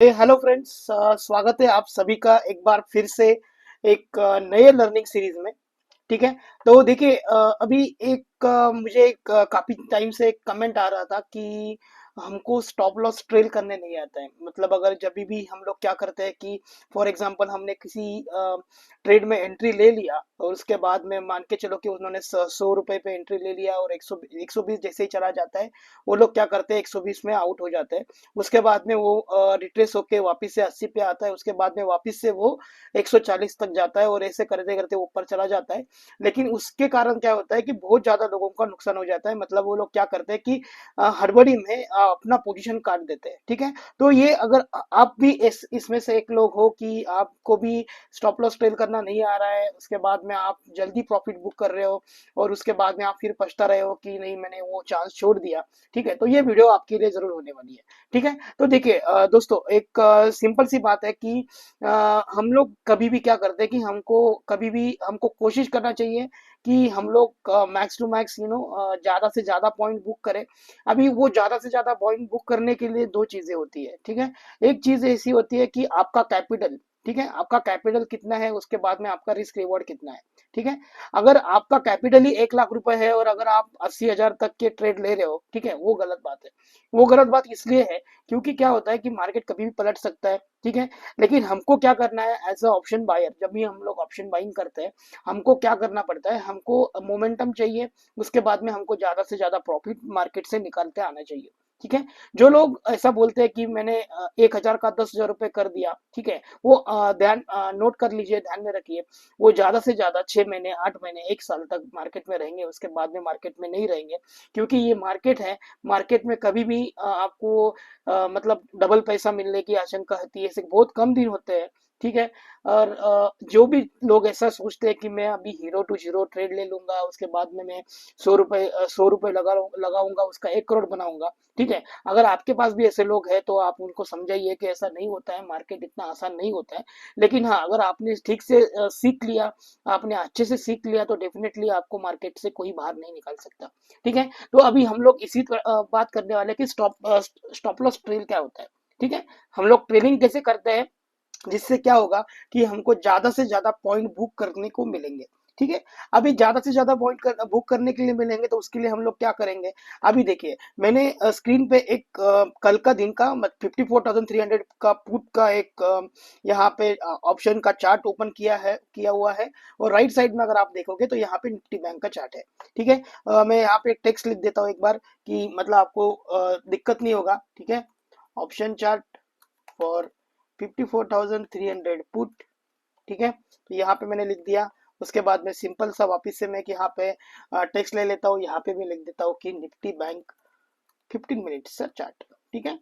Hello friends, स्वागत है आप सभी का एक बार फिर से एक नए लर्निंग सीरीज में। ठीक है। तो देखिए, अभी मुझे काफी टाइम से एक कमेंट आ रहा था कि हमको स्टॉप लॉस ट्रेल करने नहीं आता है। मतलब अगर जब भी हम लोग क्या करते हैं कि फॉर एग्जांपल हमने किसी ट्रेड में एंट्री ले लिया और उसके बाद में मान के चलो कि उन्होंने 100 रुपए पे एंट्री ले लिया और 120 जैसे ही चला जाता है, वो लोग क्या करते हैं 120 में आउट हो जाते हैं। उसके बाद में वो रिट्रेस होके वापस से 80 पे आता है, उसके बाद में वापस से वो 140 तक जाता है और ऐसे करते करते ऊपर चला जाता है। लेकिन उसके कारण क्या होता है कि बहुत ज्यादा लोगों का नुकसान हो जाता है। मतलब वो लोग क्या करते हैं कि हड़बड़ी में अपना पोजीशन काट देते हैं। ठीक है। तो ये अगर आप भी इसमें से एक लोग हो कि आपको भी स्टॉप लॉस ट्रेल करना नहीं आ रहा है, उसके बाद में आप जल्दी प्रॉफिट बुक कर रहे हो और उसके बाद में आप फिर पछता रहे हो कि नहीं मैंने वो चांस छोड़ दिया। ठीक है। तो ये वीडियो आपके लिए जरूर होने वाली है। ठीक है। तो देखिए दोस्तों, एक सिंपल सी बात है कि हम लोग कभी भी क्या करते हैं कि हमको कोशिश करना चाहिए कि हम लोग मैक्स टू मैक्स ज्यादा से ज्यादा पॉइंट बुक करें। अभी वो ज्यादा से ज्यादा पॉइंट बुक करने के लिए दो चीजें होती है। ठीक है। एक चीज ऐसी होती है कि आपका कैपिटल, ठीक है, आपका कैपिटल कितना है, उसके बाद में आपका रिस्क रिवॉर्ड कितना है। ठीक है। अगर आपका कैपिटल ही 1 लाख रुपए है और अगर आप 80,000 तक के ट्रेड ले रहे हो, ठीक है, वो गलत बात है। वो गलत बात इसलिए है क्योंकि क्या होता है कि मार्केट कभी भी पलट सकता है। ठीक है। लेकिन हमको क्या करना है एज अ ऑप्शन बायर, जब भी हम लोग ऑप्शन बाइंग करते हैं, हमको क्या करना पड़ता है, हमको मोमेंटम चाहिए। उसके बाद में हमको ज्यादा से ज्यादा प्रॉफिट मार्केट से निकालते आना चाहिए। ठीक है। जो लोग ऐसा बोलते हैं कि मैंने 1,000 का 10,000 रुपए कर दिया, ठीक है, वो ध्यान नोट कर लीजिए, ध्यान में रखिए। वो ज्यादा से ज्यादा 6 महीने, 8 महीने, 1 साल तक मार्केट में रहेंगे, उसके बाद में मार्केट में नहीं रहेंगे। क्योंकि ये मार्केट है, मार्केट में कभी भी आपको मतलब डबल पैसा मिलने की आशंका होती है। ऐसे बहुत कम दिन होते हैं। ठीक है। और जो भी लोग ऐसा सोचते हैं कि मैं अभी हीरो टू जीरो ट्रेड ले लूंगा, उसके बाद में मैं 100 रुपए लगाऊंगा, उसका 1 करोड़ बनाऊंगा। ठीक है। अगर आपके पास भी ऐसे लोग हैं तो आप उनको समझाइए कि ऐसा नहीं होता है, मार्केट इतना आसान नहीं होता है। लेकिन हाँ, अगर आपने ठीक से सीख लिया, आपने अच्छे से सीख लिया, तो डेफिनेटली आपको मार्केट से कोई बाहर नहीं निकाल सकता। ठीक है। तो अभी हम लोग बात करने वाले कि स्टॉप लॉस ट्रेल क्या होता है। ठीक है। हम लोग ट्रेलिंग कैसे करते हैं, जिससे क्या होगा कि हमको ज्यादा से ज्यादा पॉइंट बुक करने को मिलेंगे। ठीक है। अभी ज्यादा से ज्यादा बुक करने के लिए मिलेंगे तो उसके लिए हम लोग क्या करेंगे। अभी देखिए, मैंने स्क्रीन पे एक कल का दिन का 54,300 का पुट का एक यहाँ पे ऑप्शन का चार्ट ओपन किया हुआ है। और राइट साइड में अगर आप देखोगे तो यहाँ पे निफ्टी बैंक का चार्ट है। ठीक है। मैं यहाँ पे एक टेक्स्ट लिख देता हूँ एक बार कि मतलब आपको दिक्कत नहीं होगा। ठीक है। Option chart for 54,300 put. ठीक है। तो यहाँ पे मैंने लिख दिया। उसके बाद में सिंपल सा वापस से मैं यहाँ पे टेक्स्ट ले लेता हूँ, यहाँ पे भी लिख देता हूँ कि Nifty bank 15 minute sir chart. ठीक है।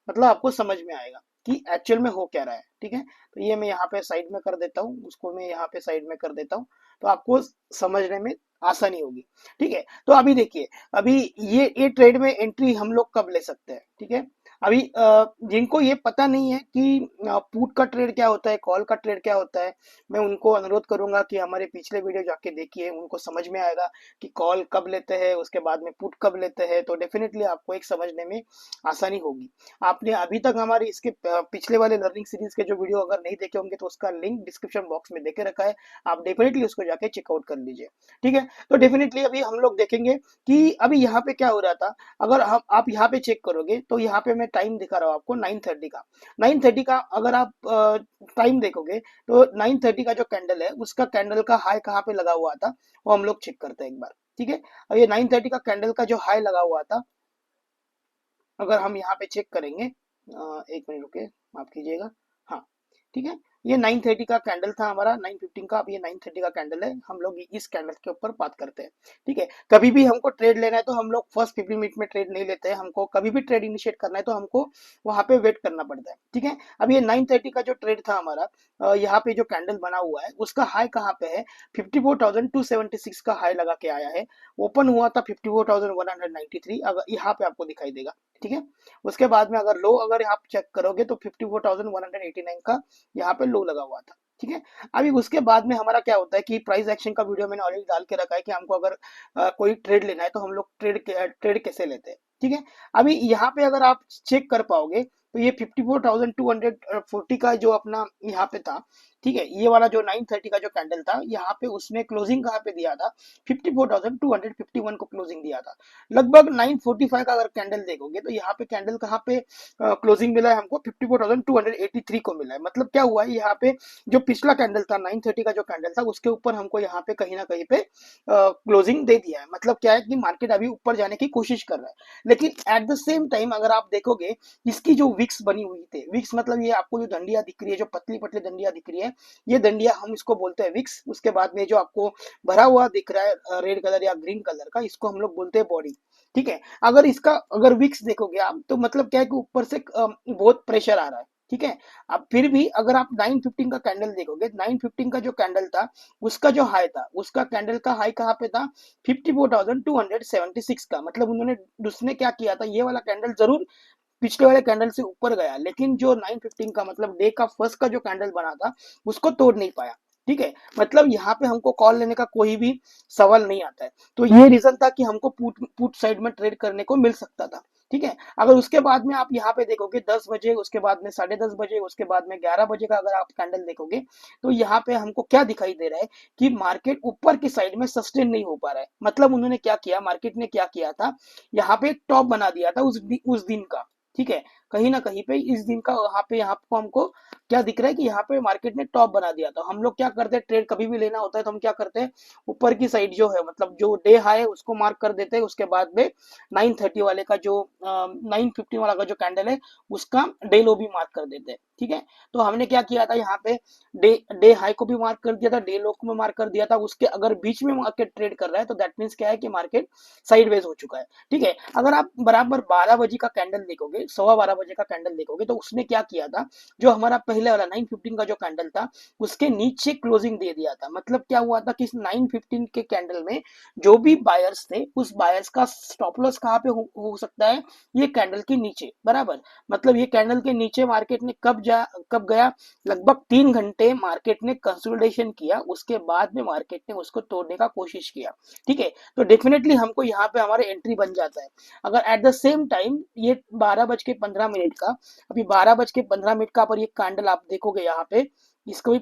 मतलब आपको समझ में आएगा कि एक्चुअल में हो क्या रहा है। ठीक है। तो ये मैं यहाँ पे साइड में कर देता हूँ, उसको मैं यहाँ पे साइड में कर देता हूँ, तो आपको समझने में आसानी होगी। ठीक है। तो अभी देखिए, अभी ये ट्रेड में एंट्री हम लोग कब ले सकते हैं। ठीक है। अभी जिनको ये पता नहीं है कि पुट का ट्रेड क्या होता है, कॉल का ट्रेड क्या होता है, मैं उनको अनुरोध करूंगा कि हमारे पिछले वीडियो जाके देखिए, उनको समझ में आएगा कि कॉल कब लेते हैं, उसके बाद में पुट कब लेते हैं। तो डेफिनेटली आपको एक समझने में आसानी होगी। आपने अभी तक हमारी इसके पिछले वाले लर्निंग सीरीज के जो वीडियो अगर नहीं देखे होंगे तो उसका लिंक डिस्क्रिप्शन बॉक्स में देके रखा है, आप डेफिनेटली उसको जाके चेकआउट कर लीजिए। ठीक है। तो डेफिनेटली अभी हम लोग देखेंगे कि अभी यहाँ पे क्या हो रहा था। अगर हम आप यहाँ पे चेक करोगे तो यहाँ पे मैं टाइम दिखा रहा हूँ आपको 9:30 का। 9:30 का अगर आप टाइम देखोगे तो 9:30 का जो कैंडल है उसका कैंडल का हाई कहाँ पे लगा हुआ था, वो हम लोग चेक करते हैं एक बार। ठीक है। अब ये 9:30 का कैंडल का जो हाई लगा हुआ था, अगर हम यहाँ पे चेक करेंगे, 1 मिनट रुके, माफ कीजिएगा। हाँ। ठीक है। ये 9:30 का कैंडल था हमारा, 9:15 का। अब ये 9:30 का कैंडल है, हम लोग इस कैंडल के ऊपर बात करते हैं। ठीक है। कभी भी हमको ट्रेड लेना है तो हम लोग फर्स्ट 15 मिनट में ट्रेड नहीं लेते हैं। हमको कभी भी ट्रेड इनिशिएट करना है तो हमको वहां पे वेट करना पड़ता है। ठीक है। अब ये 9:30 का जो ट्रेड था हमारा, यहाँ पे जो कैंडल बना हुआ है उसका हाई कहाँ पे है, 54,276 का हाई लगा के आया है। ओपन हुआ था 54,193, अगर यहाँ पे आपको दिखाई देगा। ठीक है। उसके बाद में अगर लो, अगर आप चेक करोगे तो 54,189 का यहाँ पे लो लगा हुआ था। ठीक है। अभी उसके बाद में हमारा क्या होता है कि प्राइस एक्शन का वीडियो मैंने ऑलरेडी डाल के रखा है कि हमको अगर कोई ट्रेड लेना है तो हम लोग ट्रेड कैसे लेते हैं। ठीक है। अभी यहाँ पे अगर आप चेक कर पाओगे तो ये 54,240 का जो अपना यहाँ पे था, ठीक है, ये वाला जो 930 का जो कैंडल था, यहाँ पे उसने क्लोजिंग कहाँ पे दिया था, 54,251 को क्लोजिंग दिया था। लगभग 945 का अगर कैंडल देखोगे तो यहाँ पे कैंडल कहाँ पे क्लोजिंग मिला है हमको, 54,283 को मिला है। मतलब क्या हुआ है, यहाँ पे जो पिछला कैंडल था 930 का जो कैंडल था, उसके ऊपर हमको यहाँ पे कहीं ना कहीं पे क्लोजिंग दे दिया है। मतलब क्या है कि मार्केट अभी ऊपर जाने की कोशिश कर रहा है, लेकिन एट द सेम टाइम अगर आप देखोगे, इसकी जो विक्स बनी हुई थी, विक्स मतलब ये आपको जो डंडिया दिख रही है, जो पतली पतली डंडिया दिख रही है, ये डंडिया हम इसको बोलते हैं विक्स। उसके बाद में जो आपको भरा हुआ दिख रहा है रेड कलर या ग्रीन कलर का, इसको हम लोग बोलते हैं बॉडी। ठीक है, अगर इसका अगर विक्स देखोगे आप तो मतलब क्या है कि ऊपर से बहुत प्रेशर आ रहा है। ठीक है, अब फिर भी अगर आप 915 का कैंडल देखोगे, 915 का जो कैंडल था, उसका जो हाई था, उसका कैंडल का हाई कहाँ पे था, 54,276 का। मतलब उन्होंने उसने क्या किया था, ये वाला कैंडल जरूर पिछले वाले कैंडल से ऊपर गया, लेकिन जो 915 का मतलब डे का फर्स्ट का जो कैंडल बना था, उसको तोड़ नहीं पाया। ठीक है, मतलब यहाँ पे हमको कॉल लेने का कोई भी सवाल नहीं आता है। तो ये रीजन था कि हमको पुट पुट साइड में ट्रेड करने को मिल सकता था। ठीक है, अगर उसके बाद में आप यहाँ पे देखोगे 10 बजे, उसके बाद में 10:30 बजे, उसके बाद में 11 बजे का अगर आप कैंडल देखोगे, तो यहाँ पे हमको क्या दिखाई दे रहा है कि मार्केट ऊपर की साइड में सस्टेन नहीं हो पा रहा है। मतलब उन्होंने क्या किया, मार्केट ने क्या किया था, यहाँ पे एक टॉप बना दिया था उस दिन का। ठीक है, कहीं ना कहीं पे इस दिन का वहां पे यहाँ पे हमको क्या दिख रहा है कि यहाँ पे मार्केट ने टॉप बना दिया था। हम लोग क्या करते हैं, ट्रेड कभी भी लेना होता है तो हम क्या करते हैं, ऊपर की साइड जो है, मतलब जो डे हाई है उसको मार्क कर देते हैं। उसके बाद में 930 वाले का जो 915 वाला का जो कैंडल है, उसका डे लो भी मार्क कर देते हैं। ठीक है, तो हमने क्या किया था, यहाँ पे डे डे हाई को भी मार्क कर दिया था, डे लो को भी मार्क कर दिया था। उसके अगर बीच में मार्केट ट्रेड कर रहा है तो दैट मीन्स क्या है कि मार्केट साइडवेज हो चुका है। ठीक है, अगर आप बराबर 12 बजे का कैंडल देखोगे, 12:15 बजे का कैंडल देखोगे, तो उसने क्या किया था, जो हमारा पहले वाला 915 का जो कैंडल था, उसके नीचे क्लोजिंग दे दिया था। मतलब क्या हुआ था कि इस 915 के कैंडल में जो भी बायर्स थे, उस बायर्स का स्टॉप लॉस कहाँ पे हो सकता है, ये कैंडल के नीचे बराबर। मतलब ये कैंडल के नीचे मार्केट ने कब गया, लगभग 3 घंटे मार्केट ने कंसोलिडेशन किया, उसके बाद में मार्केट ने उसको तोड़ने का कोशिश किया। ठीक है, तो डेफिनेटली हमको यहाँ पे हमारे एंट्री बन जाता है। अगर एट द सेम टाइम ये 12:15 का, अभी 12:15 का पर ये कैंडल आप देखोगे यहाँ पे, इसको भी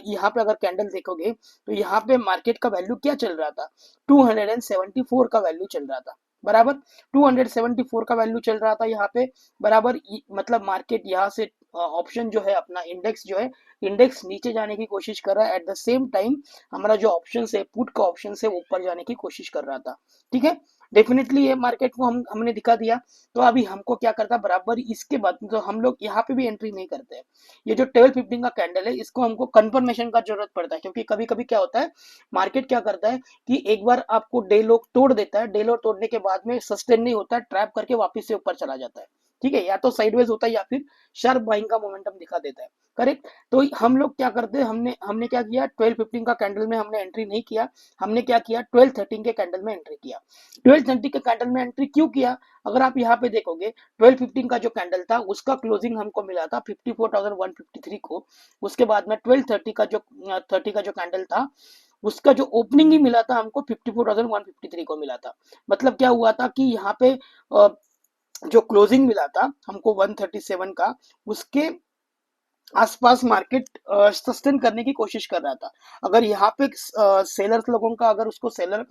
यहाँ पे अगर कैंडल देखोगे तो यहाँ पे मार्केट का वैल्यू क्या चल रहा था, 274 का वैल्यू चल रहा था बराबर। 274 का वैल्यू चल रहा था यहाँ पे बराबर। मतलब मार्केट यहाँ से ऑप्शन जो है अपना इंडेक्स जो है, इंडेक्स नीचे जाने की कोशिश कर रहा है। एट द सेम टाइम हमारा जो ऑप्शन है, पुट का ऑप्शन है, ऊपर जाने की कोशिश कर रहा था। ठीक है, डेफिनेटली ये मार्केट को हमने दिखा दिया। तो अभी हमको क्या करता बराबर, इसके बाद तो हम लोग यहाँ पे भी एंट्री नहीं करते हैं। ये जो 12:15 का कैंडल है, इसको हमको कंफर्मेशन का जरूरत पड़ता है, क्योंकि कभी कभी क्या होता है, मार्केट क्या करता है कि एक बार आपको डे लो तोड़ देता है, डे लो तोड़ने के बाद में सस्टेन नहीं होता है, ट्रैप करके वापस से ऊपर चला जाता है। ठीक है, या तो साइडवेज होता है या फिर शार्प बाइंग का मोमेंटम दिखा देता है। करेक्ट, तो हम लोग क्या करते हैं, हमने हमने क्या किया, 12:15 का कैंडल में हमने एंट्री नहीं किया। हमने क्या किया, 12:13 के कैंडल में एंट्री किया। 12:30 के कैंडल में एंट्री क्यों किया, अगर आप यहाँ पे देखोगे, 12:15 का जो कैंडल था, उसका क्लोजिंग हमको मिला था 54,153 को। उसके बाद में 12:30 का जो 30 का जो कैंडल था, उसका जो ओपनिंग ही मिला था हमको 54,153 को मिला था। मतलब क्या हुआ था कि यहाँ पे जो क्लोजिंग मिला था हमको 137 का, उसके आसपास मार्केट सस्टेन करने की कोशिश कर रहा था। अगर यहाँ पे सेलर्स लोगों का अगर उसको सेलर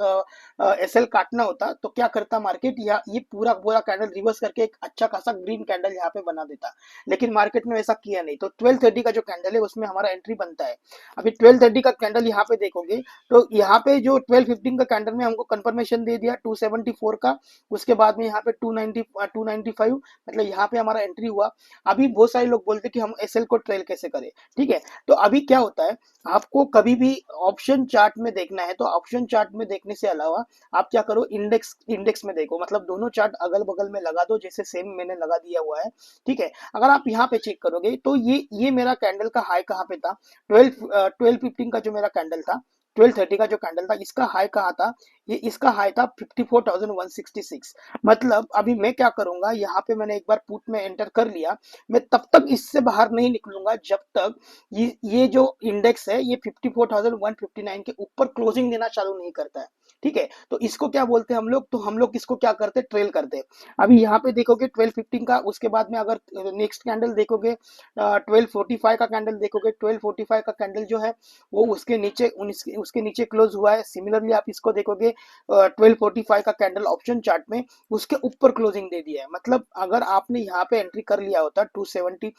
एसएल काटना होता तो क्या करता मार्केट, या ये पूरा पूरा कैंडल रिवर्स करके एक अच्छा खासा ग्रीन कैंडल यहाँ पे बना देता। लेकिन मार्केट ने ऐसा किया नहीं। तो 12:30 का जो कैंडल है उसमें हमारा एंट्री बनता है। अभी 12:30 का कैंडल यहाँ पे देखोगे तो यहाँ पे जो 12:15 का कैंडल में हमको कंफर्मेशन दे दिया 274 का। उसके बाद में यहाँ पे 295, मतलब यहाँ पे हमारा एंट्री हुआ। अभी बहुत सारे लोग बोलते कि हम एसएल को ट्रेल कैसे करें। ठीक है, तो अभी क्या होता है, आपको कभी भी ऑप्शन चार्ट में देखना है तो ऑप्शन चार्ट में देखने से अलावा आप क्या करो, इंडेक्स में देखो। मतलब दोनों चार्ट अगल बगल में लगा दो, जैसे सेम मैंने लगा दिया हुआ है। ठीक है, अगर आप यहाँ पे चेक करोगे तो ये मेरा कैंडल का हाई कहाँ पे था, 12:15 का जो मेरा कैंडल था, 12:30 का जो कैंडल था, इसका हाई कहाँ था, ये इसका हाई था 54,166। मतलब अभी मैं क्या करूंगा, यहाँ पे मैंने एक बार पुट में एंटर कर लिया, मैं तब तक इससे बाहर नहीं निकलूंगा जब तक ये जो इंडेक्स है ये 54,159 के ऊपर क्लोजिंग देना चालू नहीं करता है। ठीक है, तो इसको क्या बोलते हैं हम लोग, तो हम लोग इसको क्या करते हैं, ट्रेल करते हैं। अभी यहाँ पे देखोगे 12:15 का, उसके बाद में अगर नेक्स्ट कैंडल देखोगे 12:45 का कैंडल देखोगे, 12:45 का कैंडल जो है वो उसके नीचे क्लोज हुआ है। सिमिलरली आप इसको देखोगे 12:45 का कैंडल ऑप्शन चार्ट में उसके ऊपर क्लोजिंग दे दिया है। मतलब अगर आपने यहाँ पे एंट्री कर लिया होता 270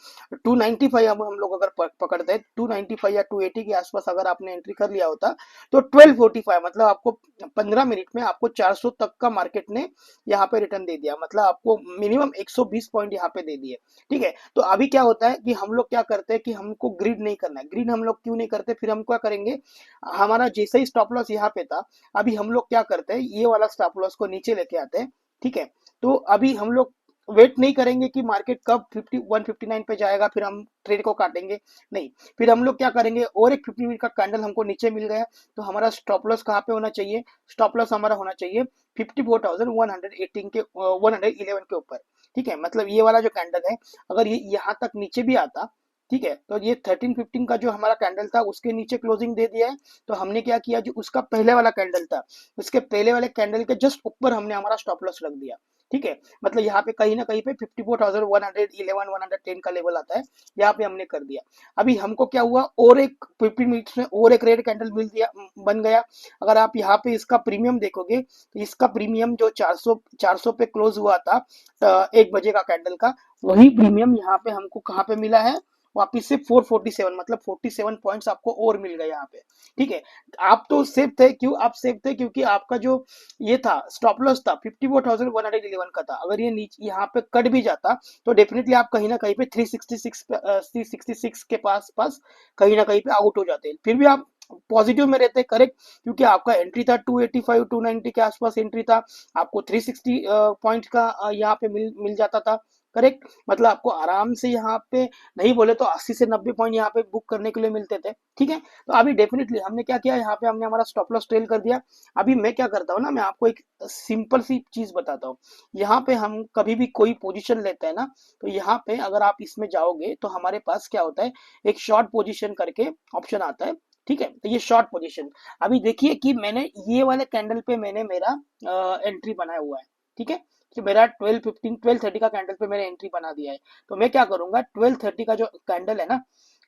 295, हम लोग अगर पकड़ते हैं 295 या 280 के आसपास अगर आपने एंट्री कर लिया होता तो 12:45 मतलब आपको 15 मिनट में आपको 400 तक का मार्केट ने यहाँ पे रिटर्न दे दिया। मतलब आपको मिनिमम 120 पॉइंट यहाँ पे दे दिए। ठीक है, तो अभी क्या होता है कि हम लोग क्या करते हैं कि हमको ग्रीड नहीं करना है। ग्रीड हम लोग क्यों नहीं करते, फिर हम क्या करेंगे, हमारा जैसे ही स्टॉप लॉस यहाँ पे था, अभी हम लोग क्या करते हैं, ये वाला स्टॉप लॉस को नीचे लेके आते हैं। ठीक है, तो अभी हम लोग वेट नहीं करेंगे कि मार्केट कब 159 पे जाएगा फिर हम ट्रेड को काटेंगे, नहीं। फिर हम लोग क्या करेंगे, और एक 50 मिनट का कैंडल हमको नीचे मिल गया, तो हमारा स्टॉप लॉस कहाँ पे होना चाहिए, स्टॉप लॉस हमारा होना चाहिए 54,118 के 111 के ऊपर। ठीक है, मतलब ये वाला जो कैंडल है अगर ये यहाँ तक नीचे भी आता, ठीक है, तो ये 13:15 का जो हमारा कैंडल था उसके नीचे क्लोजिंग दे दिया है। तो हमने क्या किया, जो उसका पहले वाला कैंडल था उसके पहले वाले कैंडल के जस्ट ऊपर हमने हमारा स्टॉप लॉस रख दिया। ठीक है, मतलब यहाँ पे कहीं ना कहीं पे 54,111 110 का लेवल आता है, यहाँ पे हमने कर दिया। अभी हमको क्या हुआ, और एक 15 मिनट्स में और एक रेड कैंडल मिल दिया, बन गया। अगर आप यहाँ पे इसका प्रीमियम देखोगे तो इसका प्रीमियम जो 400 पे क्लोज हुआ था 1 बजे का कैंडल का, वही प्रीमियम यहाँ पे हमको कहाँ पे मिला है, वापिस से 447, मतलब 47 पॉइंट्स आपको और मिल गए यहाँ पे। ठीक है, आप तो सेफ थे, क्यों आप सेफ थे, क्योंकि आपका जो ये था स्टॉप लॉस था 54,111 का था। अगर ये नीचे यहाँ पे कट भी जाता तो डेफिनेटली आप कहीं ना कहीं पे 366 के पास कहीं ना कहीं पे आउट हो जाते। फिर भी आप पॉजिटिव में रहते, करेक्ट, क्योंकि आपका एंट्री था 285 290 के आसपास एंट्री था, आपको 360 पॉइंट का यहाँ पे मिल जाता था, करेक्ट। मतलब आपको आराम से यहाँ पे नहीं बोले तो 80 से 90 पॉइंट यहाँ पे बुक करने के लिए मिलते थे। ठीक है, तो अभी डेफिनेटली हमने क्या किया, यहाँ पे हमने हमारा स्टॉप लॉस ट्रेल कर दिया। अभी मैं क्या करता हूँ ना, मैं आपको एक सिंपल सी चीज बताता हूँ। यहाँ पे हम कभी भी कोई पोजीशन लेते हैं ना, तो यहाँ पे अगर आप इसमें जाओगे तो हमारे पास क्या होता है, एक शॉर्ट पोजीशन करके ऑप्शन आता है। ठीक है, तो ये शॉर्ट पोजीशन, अभी देखिए कि मैंने ये वाले कैंडल पे मैंने मेरा एंट्री बनाया हुआ है। ठीक है, तो मेरा 12:30 का कैंडल पे मैंने एंट्री बना दिया है। तो मैं क्या करूंगा, 12:30 का जो कैंडल है ना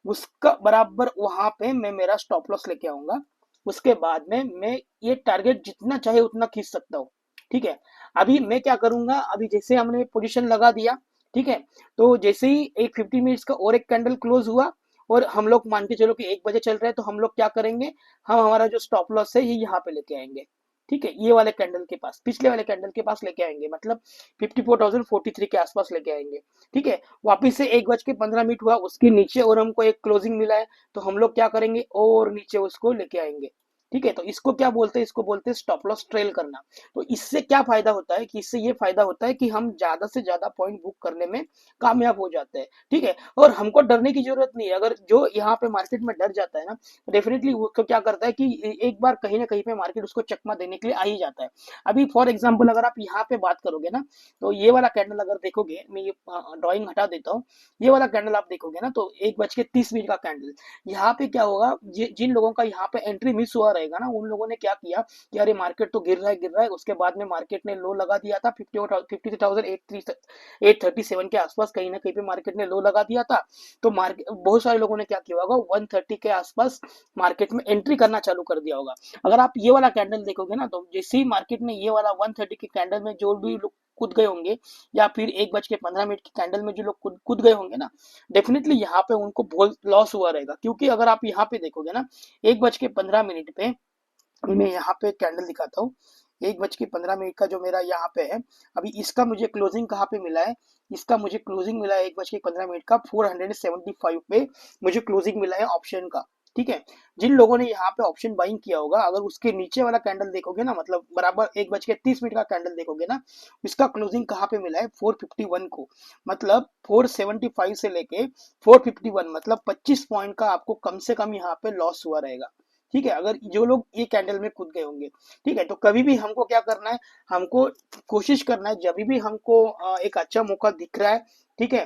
उसका बराबर वहां पे मैं मेरा स्टॉप लॉस लेके आऊंगा। उसके बाद में मैं ये टारगेट जितना चाहे उतना खींच सकता हूँ। ठीक है, अभी मैं क्या करूंगा, अभी जैसे हमने पोजीशन लगा दिया, ठीक है, तो जैसे ही एक 50 मिनट्स का और एक कैंडल क्लोज हुआ और हम लोग मान के चलो कि 1 बजे चल रहे हैं, तो हम लोग क्या करेंगे, हम हमारा जो स्टॉप लॉस है ये यहाँ पे लेके आएंगे। ठीक है, ये वाले कैंडल के पास, पिछले वाले कैंडल के पास लेके आएंगे, मतलब 54,043 के आसपास लेके आएंगे। ठीक है, वापिस से 1 बज के 15 मिनट हुआ उसके नीचे और हमको एक क्लोजिंग मिला है, तो हम लोग क्या करेंगे, और नीचे उसको लेके आएंगे। ठीक है, तो इसको क्या बोलते हैं, इसको बोलते हैं स्टॉप लॉस ट्रेल करना। तो इससे क्या फायदा होता है, कि इससे ये फायदा होता है कि हम ज्यादा से ज्यादा पॉइंट बुक करने में कामयाब हो जाते हैं। ठीक है, और हमको डरने की जरूरत नहीं है। अगर जो यहाँ पे मार्केट में डर जाता है ना, डेफिनेटली वो तो क्या करता है कि एक बार कहीं ना कहीं पे मार्केट उसको चकमा देने के लिए आ ही जाता है। अभी फॉर एग्जाम्पल अगर आप यहाँ पे बात करोगे ना, तो ये वाला कैंडल अगर देखोगे, मैं ये ड्राइंग हटा देता हूँ, ये वाला कैंडल आप देखोगे ना, तो 1 बज के 30 मिनट का कैंडल, यहाँ पे क्या होगा, जिन लोगों का यहाँ पे एंट्री मिस हुआ रहेगा ना, उन लोगों ने क्या किया कि अरे मार्केट तो गिर रहा है, उसके बाद में मार्केट ने लो लगा दिया था 53,837 के आसपास, कहीं ना कहीं पे मार्केट ने लो लगा दिया था। तो मार्केट, बहुत सारे लोगों ने क्या किया होगा, 130 के आसपास मार्केट में एंट्री करना चालू कर दिया होगा। अगर आप ये वाला कैंडल देखोगे ना, तो जैसे ही मार्केट ने ये वाला 130 के कैंडल में जो भी लोग कूद गए होंगे, या फिर 1 बज के 15 मिनट के कैंडल में जो लोग कूद गए होंगे ना, डेफिनेटली यहाँ पे उनको बहुत लॉस हुआ रहेगा। क्योंकि अगर आप यहाँ पे देखोगे ना, 1 बज के 15 मिनट पे, अभी मैं यहाँ पे कैंडल दिखाता हूँ, 1 बज के 15 मिनट का जो मेरा यहाँ पे है, अभी इसका मुझे क्लोजिंग कहाँ पे मिला है, इसका मुझे क्लोजिंग मिला है 1 बज के 15 मिनट का 475 पे मुझे क्लोजिंग मिला है ऑप्शन का। ठीक है, जिन लोगों ने यहाँ पे ऑप्शन बाइंग किया होगा, अगर उसके नीचे वाला कैंडल देखोगे ना, मतलब बराबर 1 बज के 30 मिनट का कैंडल देखोगे ना, इसका क्लोजिंग कहाँ पे मिला है, 451 को। मतलब 475 से लेके 451, मतलब 25 पॉइंट का आपको कम से कम यहाँ पे लॉस हुआ रहेगा। ठीक है, अगर जो लोग ये कैंडल में कूद गए होंगे, ठीक है, तो कभी भी हमको क्या करना है, हमको कोशिश करना है जब भी हमको एक अच्छा मौका दिख रहा है, ठीक है,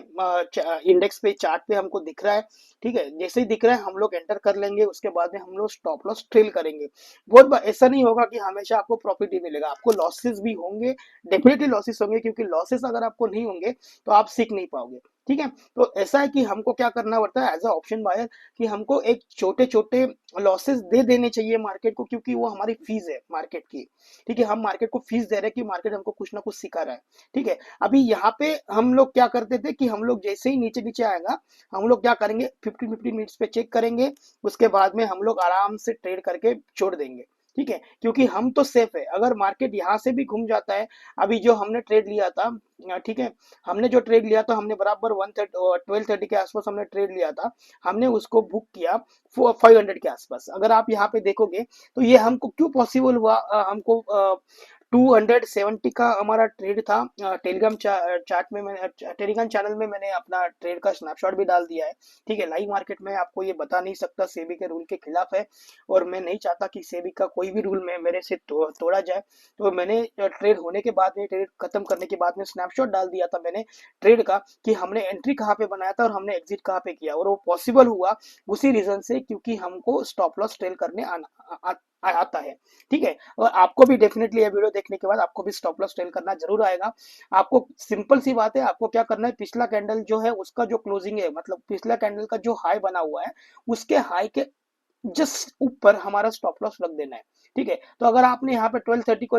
इंडेक्स पे चार्ट पे हमको दिख रहा है, ठीक है, जैसे ही दिख रहा है हम लोग एंटर कर लेंगे, उसके बाद में हम लोग स्टॉप लॉस ट्रेल करेंगे। बहुत बार ऐसा नहीं होगा कि हमेशा आपको प्रॉफिट ही मिलेगा, आपको लॉसेस भी होंगे, डेफिनेटली लॉसेस होंगे, क्योंकि लॉसेस अगर आपको नहीं होंगे तो आप सीख नहीं पाओगे। ठीक है, तो ऐसा है कि हमको क्या करना पड़ता है एज अ ऑप्शन बायर, कि हमको एक छोटे छोटे लॉसेस दे देने चाहिए मार्केट को, क्योंकि वो हमारी फीस है मार्केट की। ठीक है, हम मार्केट को फीस दे रहे हैं कि मार्केट हमको कुछ ना कुछ सिखा रहा है। ठीक है, अभी यहाँ पे हम लोग क्या करते थे कि हम लोग जैसे ही नीचे नीचे आएगा, हम लोग क्या करेंगे, 50 मिनट्स पे चेक करेंगे, उसके बाद में हम लोग आराम से ट्रेड करके छोड़ देंगे। ठीक है, क्योंकि हम तो सेफ है, अगर मार्केट यहाँ से भी घूम जाता है, अभी जो हमने ट्रेड लिया था, ठीक है, हमने जो ट्रेड लिया था, हमने बराबर 12:30 के आसपास हमने ट्रेड लिया था, हमने उसको बुक किया 500 के आसपास। अगर आप यहाँ पे देखोगे तो ये हमको क्यों पॉसिबल हुआ, हमको 270 का हमारा ट्रेड था। चार्ट में मैंने टेलीग्राम चैनल में मैंने अपना ट्रेड का स्नैपशॉट भी डाल दिया है। ठीक है, लाइव मार्केट में आपको ये बता नहीं सकता, सेबी के रूल के खिलाफ है, और मैं नहीं चाहता कि सेबी का कोई भी रूल में मेरे से तोड़ा जाए। तो मैंने ट्रेड होने के बाद में, ट्रेड खत्म करने के बाद में स्नैपशॉट डाल दिया था मैंने ट्रेड का, कि हमने एंट्री कहाँ पे बनाया था और हमने एग्जिट कहाँ पे किया, और वो पॉसिबल हुआ उसी रीजन से, क्योंकि हमको स्टॉप लॉस ट्रेल करने आता है। ठीक है, और आपको भी डेफिनेटली ये वीडियो देखने के बाद आपको भी स्टॉप लॉस ट्रेल करना जरूर आएगा। आपको सिंपल सी बात है, आपको क्या करना है, पिछला कैंडल जो है उसका जो क्लोजिंग है, मतलब पिछला कैंडल का जो हाई बना हुआ है, उसके हाई के जस्ट ऊपर हमारा स्टॉप लॉस रख देना है। ठीक है, तो अगर आपने यहाँ पे 12:30 को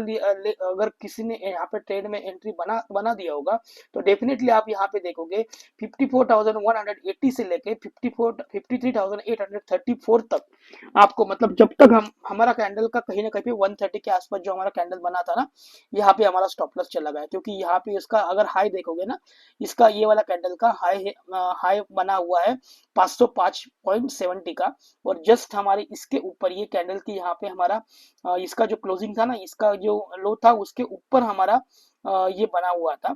अगर किसी ने यहाँ पे ट्रेड में एंट्री बना बना दिया होगा, तो डेफिनेटली आप यहाँ पे देखोगे 54,180 से लेके 53,834 तक आपको, मतलब जब तक हम हमारा कैंडल का कहीं ना कहीं पे 130 के आसपास जो हमारा कैंडल बना था ना, यहाँ पे हमारा स्टॉप लॉस चला गया, क्योंकि यहाँ पे इसका अगर हाई देखोगे ना, इसका ये वाला कैंडल का हाई बना हुआ है 505.70 का, और जस्ट हमारे इसके ऊपर ये कैंडल की यहाँ पे हमारा इसका जो क्लोजिंग था ना, इसका जो लो था उसके ऊपर हमारा ये बना हुआ था,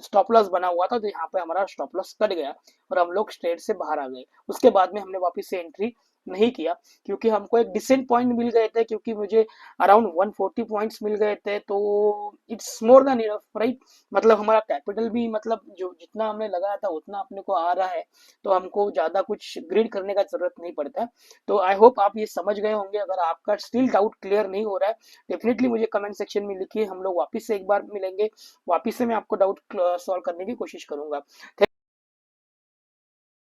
स्टॉप लॉस बना हुआ था, तो यहाँ पे हमारा स्टॉप लॉस कट गया और हम लोग स्ट्रेट से बाहर आ गए। उसके बाद में हमने वापस से एंट्री नहीं किया, क्योंकि हमको एक डिसेंट पॉइंट मिल गए थे, क्योंकि मुझे अराउंड 140 पॉइंट्स मिल गए थे, तो it's more than enough, right. मतलब हमारा कैपिटल भी, मतलब जो जितना हमने लगाया था उतना अपने को आ रहा है, तो हमको ज्यादा कुछ ग्रीड करने का जरूरत नहीं पड़ता। तो आई होप आप ये समझ गए होंगे। अगर आपका स्टिल डाउट क्लियर नहीं हो रहा है, डेफिनेटली मुझे कमेंट सेक्शन में लिखिए, हम लोग वापस से एक बार मिलेंगे, वापस से मैं आपको डाउट सॉल्व करने की कोशिश करूंगा।